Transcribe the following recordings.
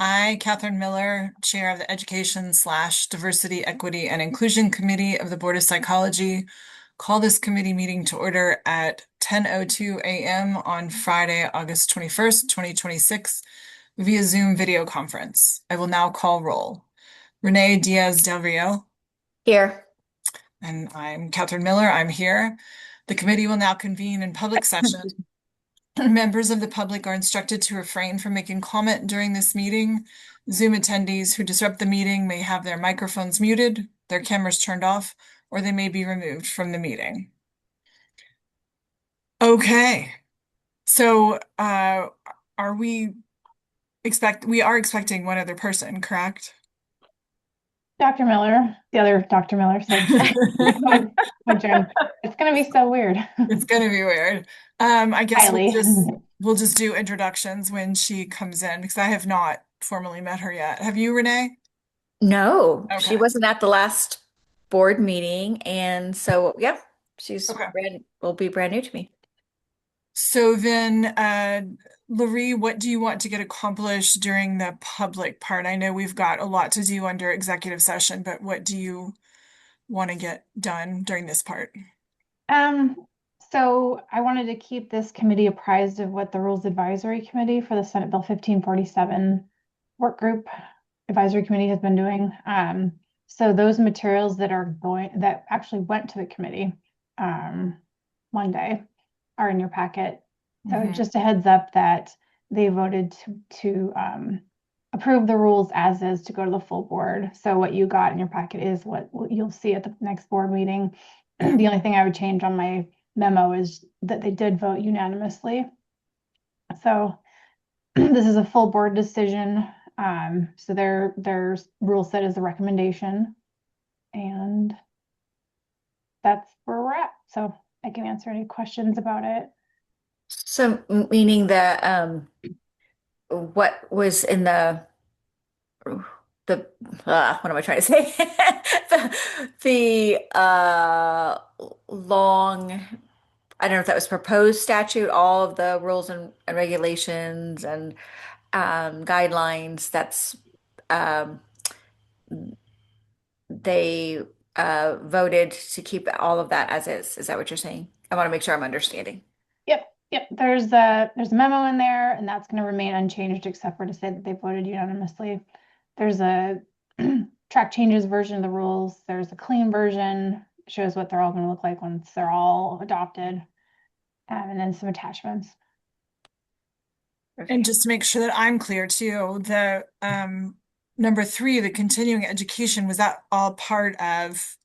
I, Catherine Miller, Chair of the Education/Diversity, Equity, and Inclusion Committee of the Board of Psychology, call this committee meeting to order at 10:02 a.m. on Friday, August 21st, 2026, via Zoom video conference. I will now call roll. Renee Diaz Del Rio, Here. and I'm Catherine Miller. I'm here. The committee will now convene in public session. Members of the public are instructed to refrain from making comment during this meeting. Zoom attendees who disrupt the meeting may have their microphones muted, their cameras turned off, or they may be removed from the meeting. Okay, so are we are expecting one other person, correct? Dr. Miller, the other Dr. Miller said, "Hi, Jen. It's going to be so weird." It's gonna be weird. I guess Kylie. we'll just do introductions when she comes in because I have not formally met her yet. Have you, Renee? No, she Okay. wasn't at the last board meeting, and so yeah, she's Okay. will be brand new to me. So then, Lori, what do you want to get accomplished during the public part? I know we've got a lot to do under executive session, but what do you want to get done during this part? Um, so I wanted to keep this committee apprised of what the Rules Advisory Committee for the Senate Bill 1547 work group advisory committee has been doing. So those materials that actually went to the committee Monday are in your packet. So Mhm. just a heads up that they voted to approve the rules as is to go to the full board. So what you got in your packet is what you'll see at the next board meeting. The only thing I would change on my memo is that they did vote unanimously. So this is a full board decision. So their rule set is a recommendation, and that's where we're at. So I can answer any questions about it. So meaning that what was in the what am I trying to say? The long, I don't know if that was proposed statute, all of the rules and regulations and guidelines. That's um, they voted to keep all of that as is. Is that what you're saying? I want to make sure I'm understanding. Yep. There's a memo in there, and that's going to remain unchanged except for to say that they voted unanimously. There's a track changes version of the rules. There's a clean version, shows what they're all going to look like once they're all adopted, and then some attachments. And Okay. just to make sure that I'm clear too, the number three, the continuing education, was that all part of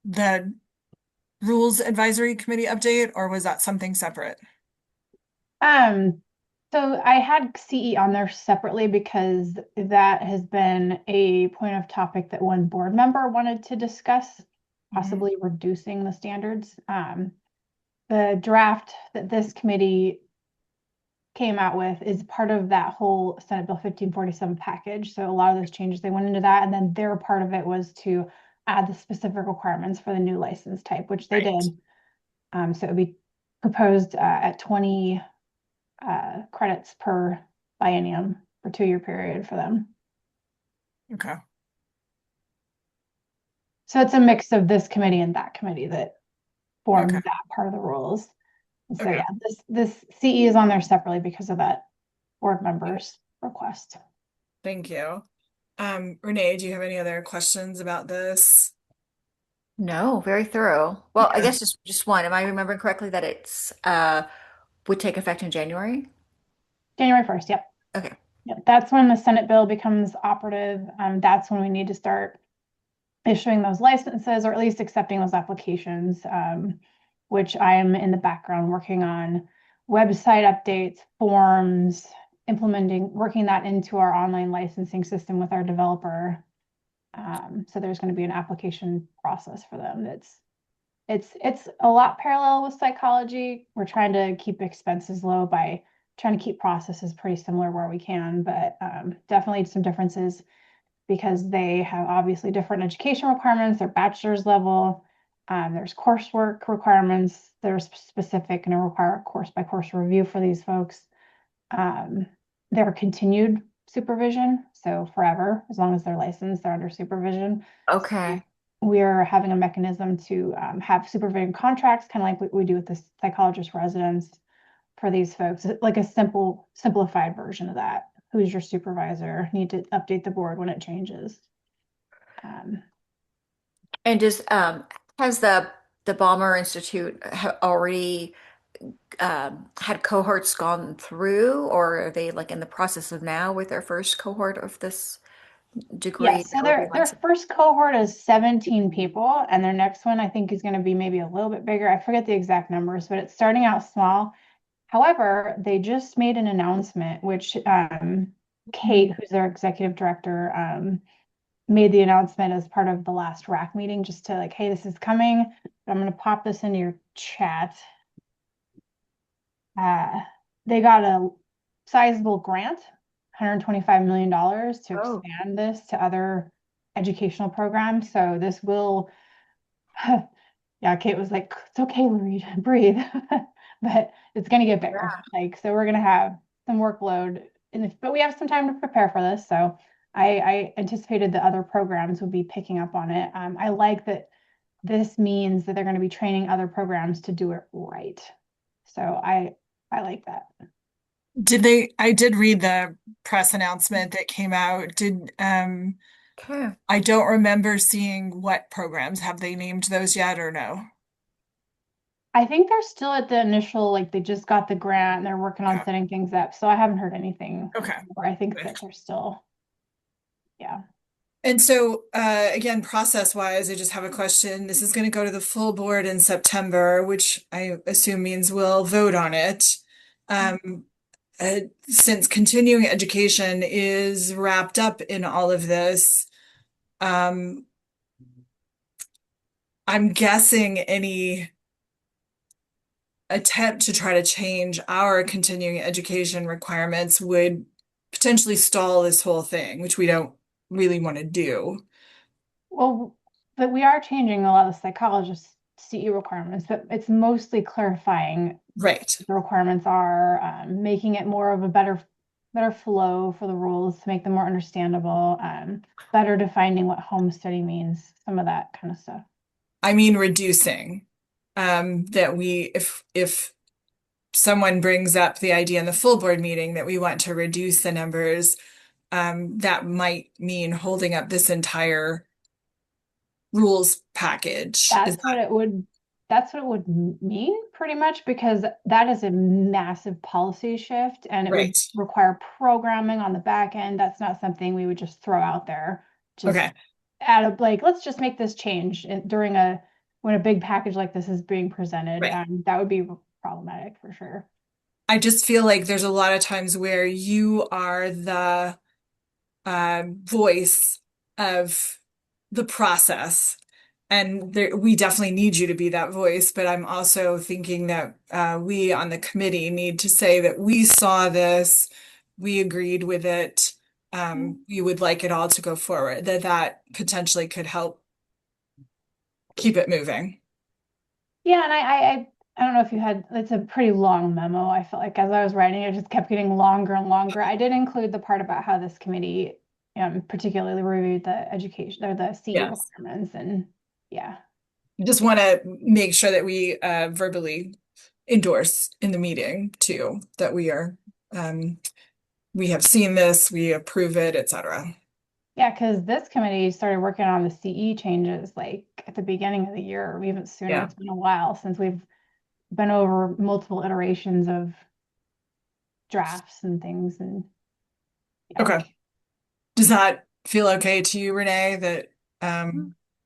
the Rules Advisory Committee update, or was that something separate? Um, so I had CE on there separately because that has been a point of topic that one board member wanted to discuss, Mhm. possibly reducing the standards. The draft that this committee came out with is part of that whole Senate Bill 1547 package. So a lot of those changes, they went into that. And then their part of it was to add the specific requirements for the new license type, which they Right. did. So it would be proposed at 20 credits per biennium for 2-year period for them. Okay. So it's a mix of this committee and that committee that Okay. formed that part of the rules. And so Okay. yeah, this CE is on there separately because of that board members request. Thank you. Renee, do you have any other questions about this? No, very thorough. Well, I guess just one. Am I remembering correctly that it's would take effect in January? January 1st, yep. Okay. Yep. That's when the Senate bill becomes operative. That's when we need to start issuing those licenses or at least accepting those applications, which I am in the background working on website updates, forms, working that into our online licensing system with our developer. So there's going to be an application process for them. It's a lot parallel with psychology. We're trying to keep expenses low by trying to keep processes pretty similar where we can, but definitely some differences because they have obviously different education requirements. They're bachelor's level. There's coursework requirements that are specific and require a course by course review for these folks. Um, they're continued supervision. So forever, as long as they're licensed, they're under supervision. Okay. We're having a mechanism to have supervision contracts, kind of like what we do with the psychologist residents for these folks, like a simplified version of that. Who's your supervisor? Need to update the board when it changes. Um, And just has the Balmer Institute already had cohorts gone through, or are they like in the process of now with their first cohort of this degree yes, that so will be their licensed? first cohort is 17 people, and their next one I think is going to be maybe a little bit bigger. I forget the exact numbers, but it's starting out small. However, they just made an announcement, which Kate, who's their executive director, made the announcement as part of the last RAC meeting, just to like, hey, this is coming. I'm going to pop this into your chat. Uh, they got a sizable grant, $125 million to Oh, expand this to other educational programs. So this will, yeah, Kate was like, it's okay, Reed, breathe. But it's going to get bigger. yeah. Like, so we're going to have some workload but we have some time to prepare for this. So I anticipated that other programs would be picking up on it. I like that this means that they're going to be training other programs to do it right. So I like that. I did read the press announcement that came out. Okay. I don't remember seeing what programs. Have they named those yet or no? I think they're still at the initial, like they just got the grant and they're working on Okay. setting things up. So I haven't heard anything Okay. more. I think Good. that they're still, yeah. And so, again, process-wise, I just have a question. This is going to go to the full board in September, which I assume means we'll vote on it. Um, since continuing education is wrapped up in all of this, um, I'm guessing any attempt to try to change our continuing education requirements would potentially stall this whole thing, which we don't really want to do. Well, but we are changing a lot of psychologists' CE requirements, but it's mostly clarifying Right. what the requirements are, making it more of a better flow for the rules to make them more understandable, better defining what home study means, some of that kind of stuff. I mean, reducing. That we, if someone brings up the idea in the full board meeting that we want to reduce the numbers, that might mean holding up this entire rules package. Is That's what that it would, that's what it would mean pretty much because that is a massive policy shift and it would right? require programming on the back end. That's not something we would just throw out there. Just Okay, out of like, let's just make this change during when a big package like this is being presented. right. That would be problematic for sure. I just feel like there's a lot of times where you are the voice of the process. And we definitely need you to be that voice, but I'm also thinking that we on the committee need to say that we saw this, we agreed with it, we would like it all to go forward, that potentially could help keep it moving. Yeah, and I don't know if you had, it's a pretty long memo. I felt like as I was writing, it just kept getting longer and longer. I did include the part about how this committee particularly reviewed the education or the CE Yes. requirements and yeah. Just want to make sure that we verbally endorse in the meeting too, that um, we have seen this, we approve it, etc. Yeah, because this committee started working on the CE changes like at the beginning of the year or even sooner. Yeah. It's been a while since we've been over multiple iterations of drafts and things and yeah. Okay. Does that feel okay to you, Renee, that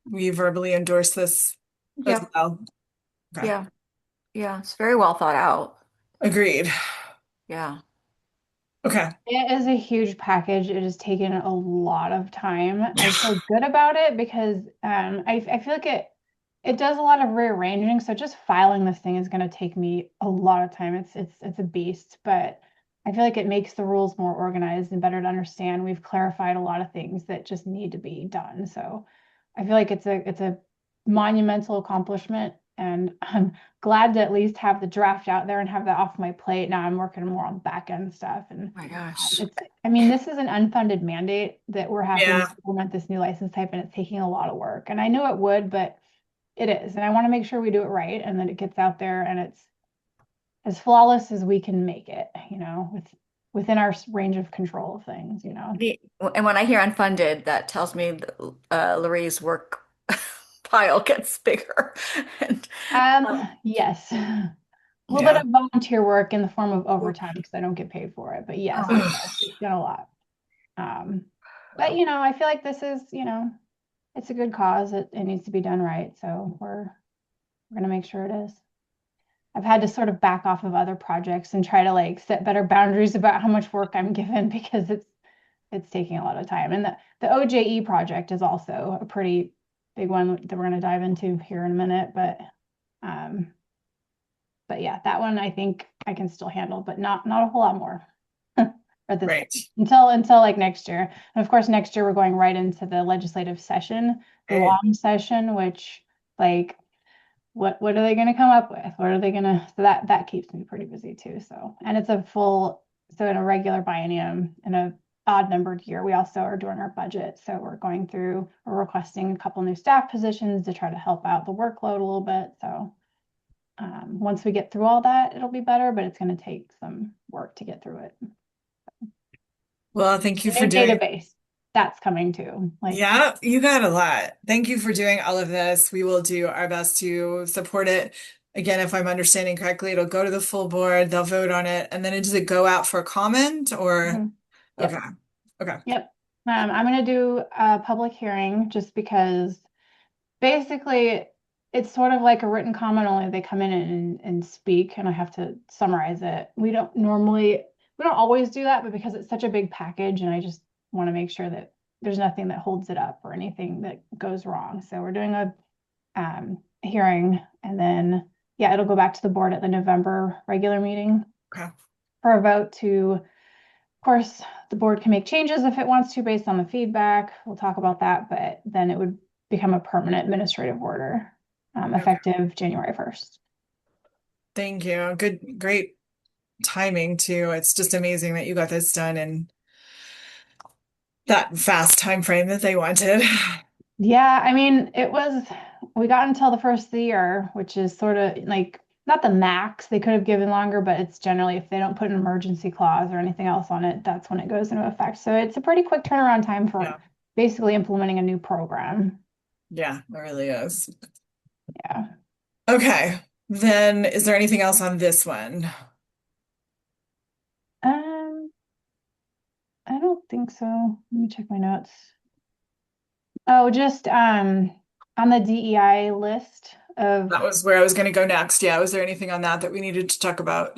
we verbally endorse this as Yep. well? Okay. Yeah. Yeah. It's very well thought out. Agreed. Yeah. Okay. It is a huge package. It has taken a lot of time. I Yeah. feel good about it because I feel like it does a lot of rearranging. So just filing this thing is going to take me a lot of time. It's a beast, but I feel like it makes the rules more organized and better to understand. We've clarified a lot of things that just need to be done. So I feel like it's a monumental accomplishment And I'm glad to at least have the draft out there and have that off my plate. Now I'm working more on back end stuff. And My gosh. I mean, this is an unfunded mandate that we're having to Yeah, implement this new license type, and it's taking a lot of work. And I know it would, but it is. And I want to make sure we do it right and that it gets out there and it's as flawless as we can make it, within our range of control of things. And when I hear unfunded, that tells me that, Lorraine's work pile gets bigger. And Yes. A little bit yeah. of volunteer work in the form of overtime because I don't get paid for it. But yes, it oh, does. It's been a lot. Um, but I feel like this is, it's a good cause. It needs to be done right. So we're gonna make sure it is. I've had to sort of back off of other projects and try to like set better boundaries about how much work I'm given because it's taking a lot of time. And the OJE project is also a pretty big one that we're going to dive into here in a minute. Um, but yeah, that one I think I can still handle, but not a whole lot more at this Right. until like next year. And of course, next year we're going right into the legislative session, the Right. long session, which like what are they going to come up with? What are they going to, so that keeps me pretty busy too. So, and it's so in a regular biennium in a odd numbered year, we also are doing our budget. So we're requesting a couple new staff positions to try to help out the workload a little bit. So once we get through all that, it'll be better, but it's going to take some work to get through it. Well, thank you The for new doing. database, that's coming too. Like, Yeah, you got a lot. Thank you for doing all of this. We will do our best to support it. Again, if I'm understanding correctly, it'll go to the full board, they'll vote on it, and then does it go out for comment or? mhm. Okay. Yep. Okay. Yep. I'm going to do a public hearing just because basically it's sort of like a written comment, only they come in and speak, and I have to summarize it. We don't always do that, but because it's such a big package, and I just want to make sure that there's nothing that holds it up or anything that goes wrong. So we're doing a hearing, and then, yeah, it'll go back to the board at the November regular meeting Okay. for a vote to, of course, the board can make changes if it wants to based on the feedback. We'll talk about that, but then it would become a permanent administrative order, Okay. effective January 1st. Thank you. Good, great timing too. It's just amazing that you got this done in that fast time frame that they wanted. Yeah, I mean, we got until the first of the year, which is sort of like not the max. They could have given longer, but it's generally if they don't put an emergency clause or anything else on it, that's when it goes into effect. So it's a pretty quick turnaround time for Yeah. basically implementing a new program. Yeah, it really is. Yeah. Okay. Then is there anything else on this one? Um, I don't think so. Let me check my notes. Oh, just on the DEI list of, That was where I was going to go next. Yeah. Was there anything on that that we needed to talk about?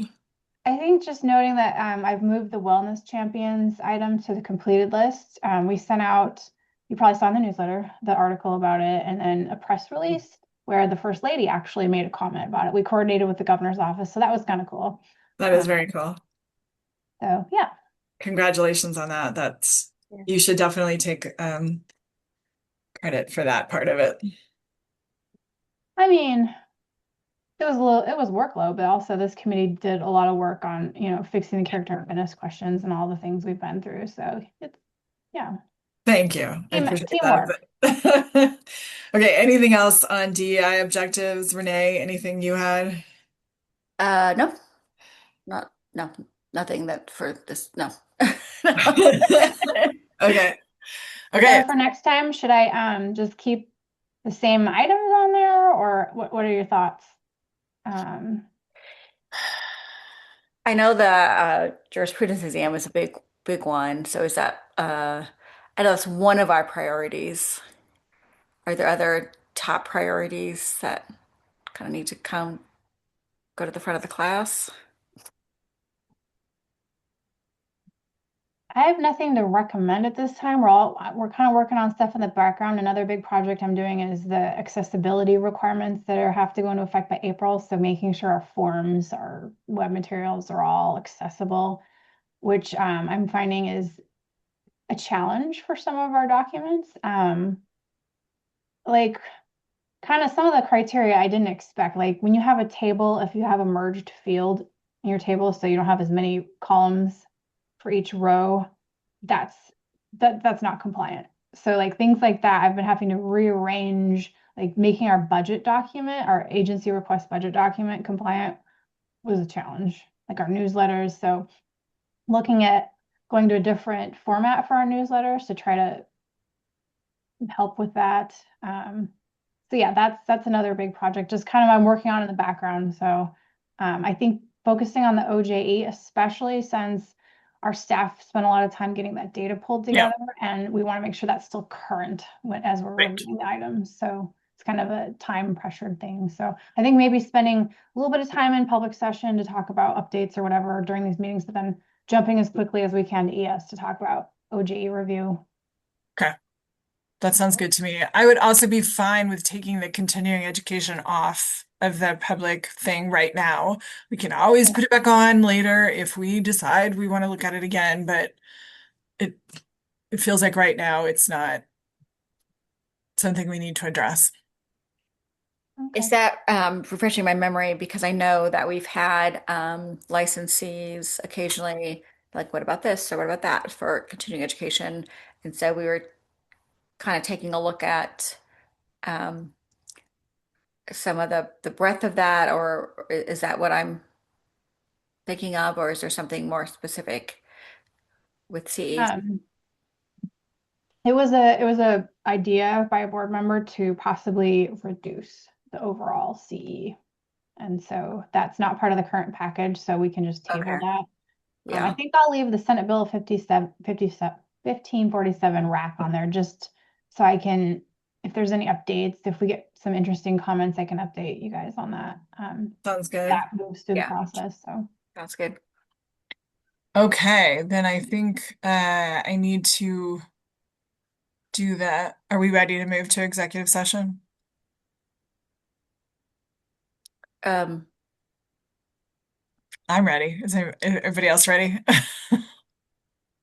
I think just noting that I've moved the wellness champions item to the completed list. We sent out, you probably saw in the newsletter, the article about it, and then a press release where the first lady actually made a comment about it. We coordinated with the governor's office, so that was kind of cool. That is Um, very cool. so yeah. Congratulations on that. That's Yeah. you should definitely take credit for that part of it. I mean, it was workload, but also this committee did a lot of work on, fixing the character and fitness questions and all the things we've been through. So it's, yeah, Thank you. I appreciate teamwork. that. Okay, anything else on DEI objectives, Renee? Anything you had? no, no, nothing that for this. No. No. Okay. So Okay. for next time, should I just keep the same items on there, or what are your thoughts? Um, I know the jurisprudence exam is a big one. So is that, I know it's one of our priorities. Are there other top priorities that kind of need to go to the front of the class? I have nothing to recommend at this time. We're kind of working on stuff in the background. Another big project I'm doing is the accessibility requirements that have to go into effect by April. So making sure our forms, our web materials are all accessible, which I'm finding is a challenge for some of our documents. Like kind of some of the criteria I didn't expect. Like when you have a table, if you have a merged field in your table, so you don't have as many columns for each row, that's that's not compliant. So like things like that, I've been having to rearrange, like making our budget document, our agency request budget document compliant was a challenge, like our newsletters. So looking at going to a different format for our newsletters to try to help with that. So yeah, that's another big project. Just kind of I'm working on in the background. So I think focusing on the OJE, especially since our staff spent a lot of time getting that data pulled Yeah, together, and we want to make sure that's still current as we're right. reviewing the items. So it's kind of a time pressured thing. So I think maybe spending a little bit of time in public session to talk about updates or whatever during these meetings, but then jumping as quickly as we can to ES to talk about OJE review. Okay. That sounds good to me. I would also be fine with taking the continuing education off of the public thing right now. We can always put it back on later if we decide we want to look at it again, but it it feels like right now it's not something we need to address. Is Okay. that refreshing my memory? Because I know that we've had licensees occasionally like, what about this or what about that for continuing education? And so we were kind of taking a look at um, some of the breadth of that, or is that what I'm thinking of, or is there something more specific with CE? Um, it was a idea by a board member to possibly reduce the overall CE. And so that's not part of the current package, so we can just table Okay. that. I Yeah. think I'll leave the Senate Bill 1547 rack on there just so I can, if there's any updates, if we get some interesting comments, I can update you guys on that. Sounds good. That moves through the Yeah. process. So Sounds good. Okay, then I think I need to do that. Are we ready to move to executive session? Um, I'm ready. Everybody else ready?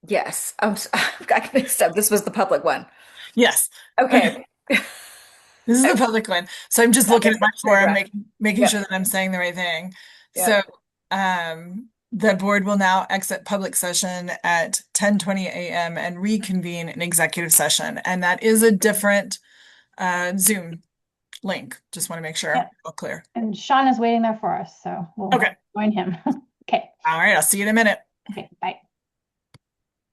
yes. I got mixed up. This was the public one. Yes. Okay. This is I the public one. So I'm just got looking at mixed my up. form, Paragraph. making sure Yep. that I'm saying the right thing. So Yep. the board will now exit public session at 10:20 a.m. and reconvene in executive session. And that is a different Zoom link. Just want to make sure yeah, all clear. and Sean is waiting there for us, so we'll Okay. join him. Okay. All right. I'll see you in a minute. Okay. Bye.